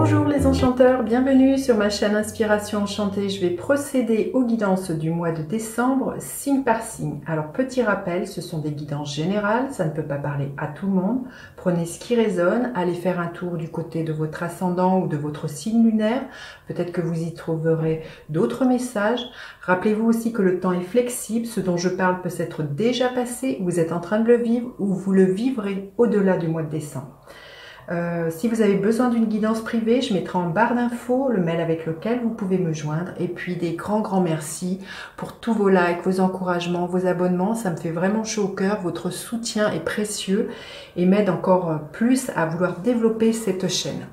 Bonjour les enchanteurs, bienvenue sur ma chaîne Inspiration Enchantée. Je vais procéder aux guidances du mois de décembre, signe par signe. Alors petit rappel, ce sont des guidances générales, ça ne peut pas parler à tout le monde. Prenez ce qui résonne, allez faire un tour du côté de votre ascendant ou de votre signe lunaire. Peut-être que vous y trouverez d'autres messages. Rappelez-vous aussi que le temps est flexible, ce dont je parle peut s'être déjà passé, vous êtes en train de le vivre ou vous le vivrez au-delà du mois de décembre. Si vous avez besoin d'une guidance privée, je mettrai en barre d'infos le mail avec lequel vous pouvez me joindre. Et puis des grands merci pour tous vos likes, vos encouragements, vos abonnements. Ça me fait vraiment chaud au cœur. Votre soutien est précieux et m'aide encore plus à vouloir développer cette chaîne.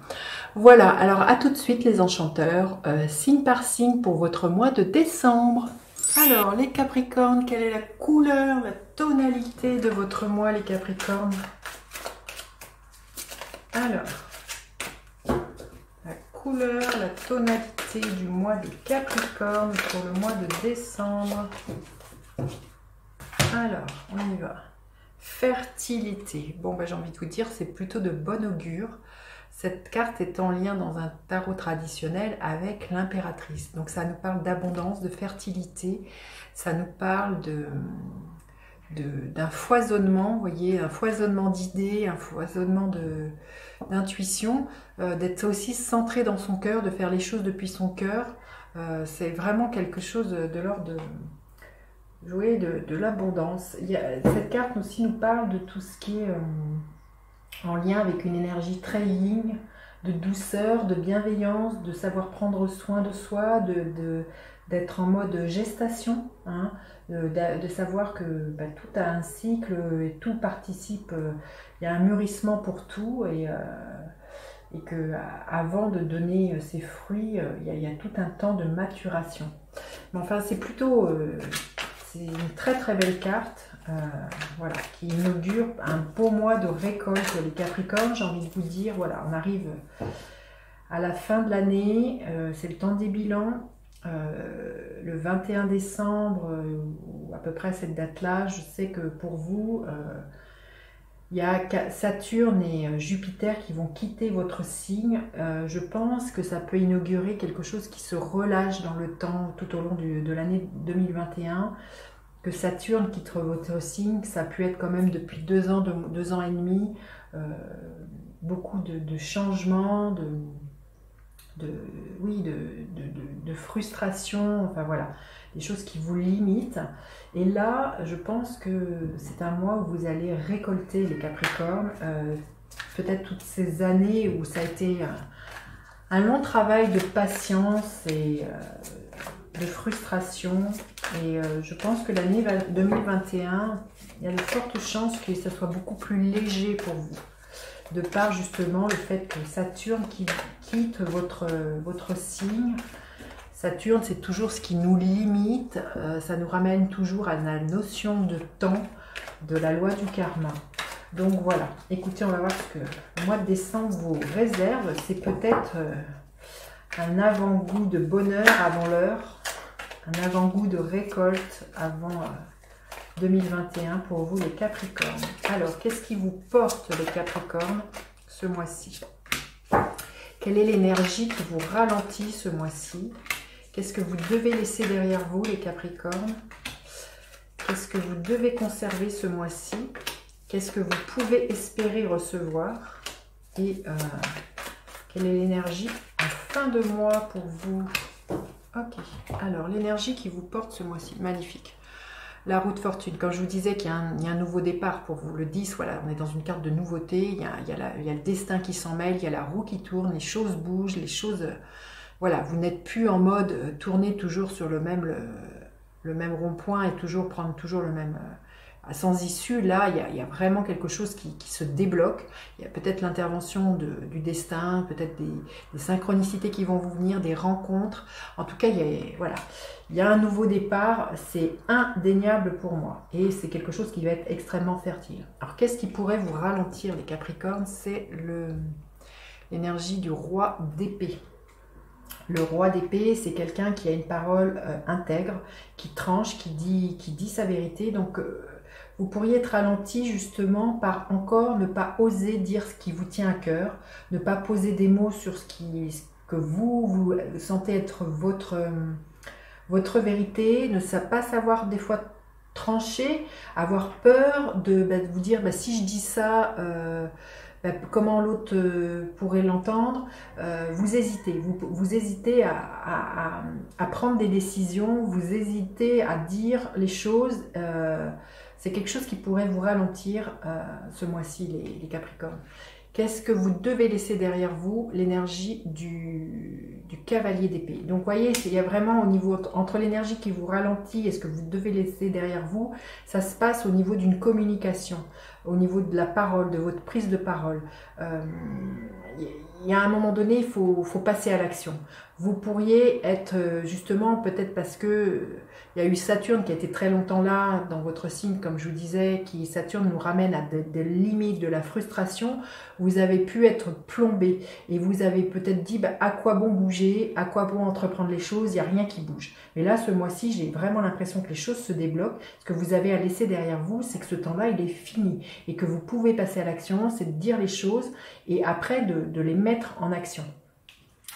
Voilà, alors à tout de suite les enchanteurs, signe par signe pour votre mois de décembre. Alors les Capricornes, quelle est la couleur, la tonalité de votre mois les Capricornes? Alors, la couleur, la tonalité du mois de Capricorne pour le mois de décembre. Alors, on y va. Fertilité. Bon, j'ai envie de vous dire, c'est plutôt de bon augure. Cette carte est en lien dans un tarot traditionnel avec l'impératrice. Donc, ça nous parle d'abondance, de fertilité. Ça nous parle d'un foisonnement, vous voyez, un foisonnement d'idées, un foisonnement d'intuition, d'être aussi centré dans son cœur, de faire les choses depuis son cœur. C'est vraiment quelque chose de l'ordre de l'abondance. Cette carte aussi nous parle de tout ce qui est en lien avec une énergie très yin, de douceur, de bienveillance, de savoir prendre soin de soi, d'être en mode gestation, hein, de savoir que tout a un cycle et tout participe, il y a un mûrissement pour tout et que avant de donner ses fruits, il y a tout un temps de maturation. Mais enfin, c'est plutôt, c'est une très très belle carte, voilà, qui inaugure un beau mois de récolte les Capricornes. J'ai envie de vous dire, voilà, on arrive à la fin de l'année, c'est le temps des bilans. Le 21 décembre, ou à peu près cette date-là, je sais que pour vous, il y a Saturne et Jupiter qui vont quitter votre signe. Je pense que ça peut inaugurer quelque chose qui se relâche dans le temps tout au long de l'année 2021. Que Saturne quitte votre signe, ça a pu être quand même depuis 2 ans, 2 ans et demi, beaucoup de changements, de frustration, enfin voilà, des choses qui vous limitent. Et là, je pense que c'est un mois où vous allez récolter les Capricornes, peut-être toutes ces années où ça a été un long travail de patience et de frustration. Et je pense que l'année 2021, il y a de fortes chances que ça soit beaucoup plus léger pour vous. De par justement le fait que Saturne quitte votre signe. Saturne, c'est toujours ce qui nous limite, ça nous ramène toujours à la notion de temps, de la loi du karma. Donc voilà, écoutez, on va voir ce que le mois de décembre vous réserve. C'est peut-être un avant-goût de bonheur avant l'heure, un avant-goût de récolte avant 2021 pour vous les Capricornes. Alors, qu'est-ce qui vous porte les Capricornes ce mois-ci? Quelle est l'énergie qui vous ralentit ce mois-ci? Qu'est-ce que vous devez laisser derrière vous les Capricornes? Qu'est-ce que vous devez conserver ce mois-ci? Qu'est-ce que vous pouvez espérer recevoir? Et quelle est l'énergie en fin de mois pour vous? Ok, alors l'énergie qui vous porte ce mois-ci, magnifique. La roue de fortune, quand je vous disais qu'il y a un nouveau départ pour vous, le 10, voilà, on est dans une carte de nouveauté, il y a le destin qui s'en mêle, il y a la roue qui tourne, les choses bougent, les choses... voilà, vous n'êtes plus en mode tourner toujours sur le même rond-point et prendre toujours le même... sans issue, là, il y a vraiment quelque chose qui se débloque. Il y a peut-être l'intervention du destin, peut-être des synchronicités qui vont vous venir, des rencontres. En tout cas, il y a un nouveau départ, c'est indéniable pour moi. Et c'est quelque chose qui va être extrêmement fertile. Alors, qu'est-ce qui pourrait vous ralentir, les Capricornes? C'est l'énergie du roi d'épée. Le roi d'épée, c'est quelqu'un qui a une parole intègre, qui tranche, qui dit sa vérité. Donc, Vous pourriez être ralenti justement par encore ne pas oser dire ce qui vous tient à cœur, ne pas poser des mots sur ce que vous sentez être votre vérité, ne pas savoir des fois trancher, avoir peur de vous dire si je dis ça, comment l'autre pourrait l'entendre. Vous hésitez, vous hésitez à prendre des décisions, vous hésitez à dire les choses. C'est quelque chose qui pourrait vous ralentir ce mois-ci, les Capricornes. Qu'est-ce que vous devez laisser derrière vous? L'énergie du cavalier d'épée. Donc, vous voyez, il y a vraiment au niveau, entre l'énergie qui vous ralentit et ce que vous devez laisser derrière vous, ça se passe au niveau d'une communication, au niveau de la parole, de votre prise de parole. Il y a un moment donné, il faut passer à l'action. Vous pourriez être justement, peut-être parce que il y a eu Saturne qui a été très longtemps là dans votre signe, comme je vous disais, Saturne nous ramène à des limites de la frustration. Vous avez pu être plombé et vous avez peut-être dit à quoi bon bouger, à quoi bon entreprendre les choses, il n'y a rien qui bouge. Mais là, ce mois-ci, j'ai vraiment l'impression que les choses se débloquent. Ce que vous avez à laisser derrière vous, c'est que ce temps-là, il est fini et que vous pouvez passer à l'action, c'est de dire les choses et après de les mettre en action.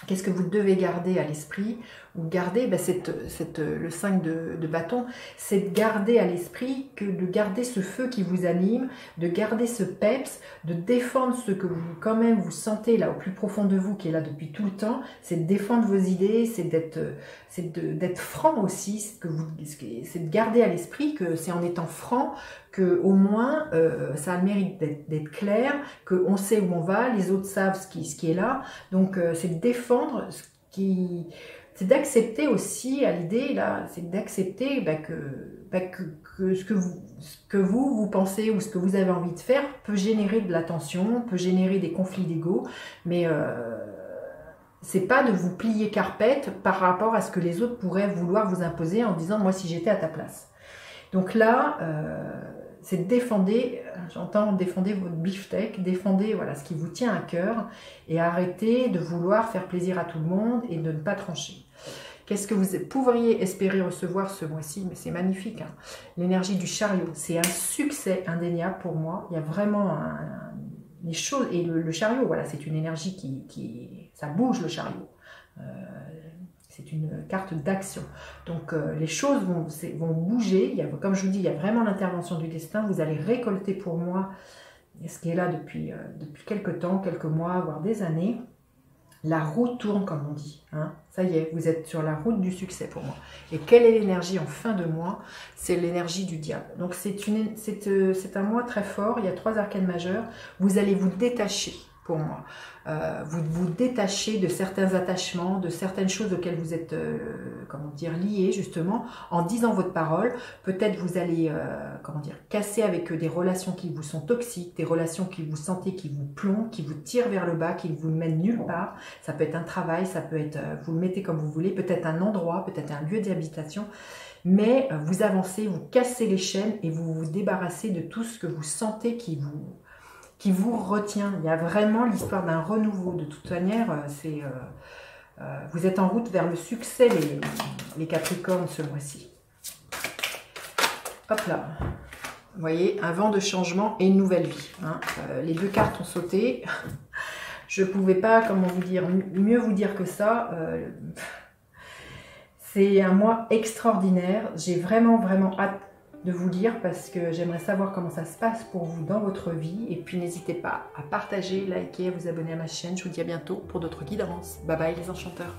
Qu'est-ce que vous devez garder à l'esprit? Ou garder, le 5 de bâton, c'est de garder à l'esprit, de garder ce feu qui vous anime, de garder ce peps, de défendre ce que vous, quand même, vous sentez là au plus profond de vous, qui est là depuis tout le temps, c'est de défendre vos idées, c'est d'être franc aussi, c'est de garder à l'esprit que c'est en étant franc que au moins ça a le mérite d'être clair, qu'on sait où on va, les autres savent ce qui est là, donc c'est de défendre ce qui... C'est d'accepter aussi, à l'idée, là, c'est d'accepter que ce que vous pensez ou ce que vous avez envie de faire peut générer de la tension, peut générer des conflits d'ego, mais c'est pas de vous plier carpette par rapport à ce que les autres pourraient vouloir vous imposer en disant « moi si j'étais à ta place ». Donc là, c'est défendez, j'entends défendez votre beefsteak, défendez voilà, ce qui vous tient à cœur et arrêtez de vouloir faire plaisir à tout le monde et de ne pas trancher. Qu'est-ce que vous pourriez espérer recevoir ce mois-ci? Mais c'est magnifique, hein. L'énergie du chariot, c'est un succès indéniable pour moi. Il y a vraiment des choses, et le chariot, voilà, c'est une énergie ça bouge le chariot. C'est une carte d'action. Donc les choses vont bouger. Comme je vous dis, il y a vraiment l'intervention du destin. Vous allez récolter pour moi ce qui est là depuis quelques temps, quelques mois, voire des années. La roue tourne, comme on dit. Hein. Ça y est, vous êtes sur la route du succès pour moi. Et quelle est l'énergie en fin de mois? C'est l'énergie du diable. Donc c'est un mois très fort. Il y a 3 arcanes majeures. Vous allez vous détacher pour moi. Vous détachez de certains attachements, de certaines choses auxquelles vous êtes liés justement, en disant votre parole. Peut-être vous allez casser avec des relations qui vous sont toxiques, des relations qui vous sentez qui vous plombent, qui vous tirent vers le bas, qui ne vous mènent nulle part. Ça peut être un travail, ça peut être, vous le mettez comme vous voulez, peut-être un endroit, peut-être un lieu d'habitation. Mais vous avancez, vous cassez les chaînes et vous vous débarrassez de tout ce que vous sentez qui vous retient. Il y a vraiment l'histoire d'un renouveau. De toute manière, vous êtes en route vers le succès, les Capricornes, ce mois-ci. Hop là. Vous voyez, un vent de changement et une nouvelle vie. Hein. Les 2 cartes ont sauté. Je ne pouvais pas, mieux vous dire que ça. C'est un mois extraordinaire. J'ai vraiment, vraiment hâte de vous lire parce que j'aimerais savoir comment ça se passe pour vous dans votre vie. Et puis n'hésitez pas à partager, liker, à vous abonner à ma chaîne. Je vous dis à bientôt pour d'autres guidances. Bye bye les enchanteurs.